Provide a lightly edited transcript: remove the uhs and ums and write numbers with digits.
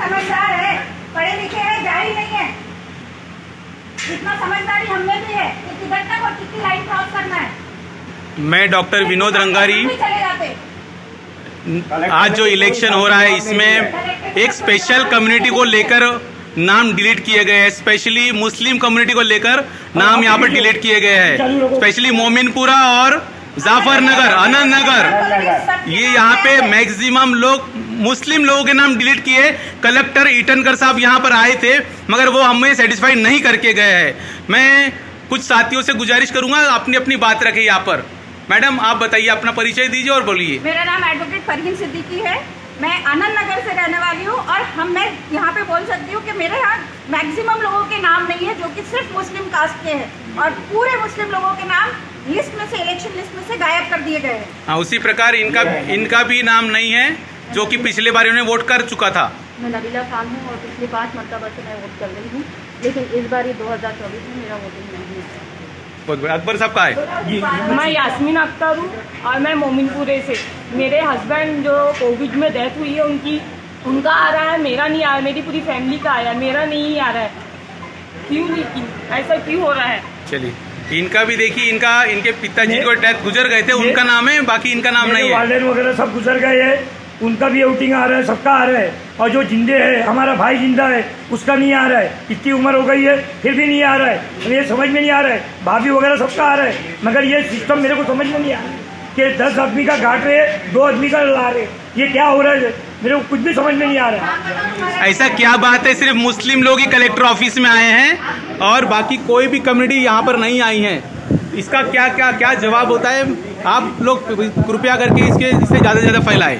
समझदार है, पढ़े लिखे हैं, जाहिल नहीं है। इतना समझदारी हमें भी है कि किधर तक और कितनी लाइन क्रॉस करना है। मैं डॉक्टर विनोद रंगारी। चले जाते। आज जो इलेक्शन हो रहा है इसमें एक स्पेशल कम्युनिटी को लेकर नाम डिलीट किए गए हैं। स्पेशली मुस्लिम कम्युनिटी को लेकर नाम यहाँ पर डिलीट किए गए हैं। स्पेशली मोमिनपुरा और जाफरनगर, आनंद नगर, ये यहाँ पे मैक्सिमम लोग मुस्लिम लोगों के नाम डिलीट किए। कलेक्टर ईटनकर साहब यहाँ पर आए थे मगर वो हमें सेटिस्फाई नहीं करके गए हैं। मैं कुछ साथियों से गुजारिश करूंगा अपनी अपनी बात रखें यहाँ पर। मैडम आप बताइए, अपना परिचय दीजिए और बोलिए। मेरा नाम एडवोकेट फरहीन सिद्दीकी है। मैं आनंद नगर से रहने वाली हूँ और मैं यहाँ पे बोल सकती हूँ कि मेरे यहाँ मैक्सिमम लोगों के नाम नहीं है जो कि सिर्फ मुस्लिम कास्ट के हैं और पूरे मुस्लिम लोगों के नाम लिस्ट में से, इलेक्शन लिस्ट में से गायब कर दिए गए हैं। हाँ, उसी प्रकार इनका भी नाम नहीं है जो कि पिछले बार उन्होंने वोट कर चुका था। मैं नबीला खान हूँ और पिछली 5 मरतबा से मैं वोट कर रही हूँ, लेकिन इस बार 2024 में मेरा वोटिंग नहीं है। बहुत बढ़िया। अकबर साहब का है। मैं यास्मीन अख्तर हूँ और मैं मोमिनपुरे से। मेरे हस्बैंड जो कोविड में डेथ हुई है उनका आ रहा है, मेरा नहीं आ रहा है। मेरी पूरी फैमिली का आया, मेरा नहीं आ रहा है। क्यों नहीं, ऐसा क्यों हो रहा है? चलिए इनका भी देखिए, इनके पिताजी को डेथ गुजर गए थे, उनका नाम है, बाकी इनका नाम नहीं है। वार्डन वगैरह सब गुजर गए हैं, उनका भी वोटिंग आ रहा है, सबका आ रहा है। और जो जिंदे है, हमारा भाई जिंदा है, उसका नहीं आ रहा है। इतनी उम्र हो गई है फिर भी नहीं आ रहा है। तो ये समझ में नहीं आ रहा है। भाभी वगैरह सबका आ रहा है, मगर ये सिस्टम मेरे को समझ में नहीं आ रहा है कि 10 आदमी का घाट रहे, 2 आदमी का ला रहे। ये क्या हो रहा है, मेरे को कुछ भी समझ में नहीं आ रहा है। ऐसा क्या बात है, सिर्फ मुस्लिम लोग ही कलेक्टर ऑफिस में आए हैं और बाकी कोई भी कम्युनिटी यहाँ पर नहीं आई है? इसका क्या जवाब होता है? आप लोग कृपया करके इससे ज़्यादा से ज़्यादा फैलाएं।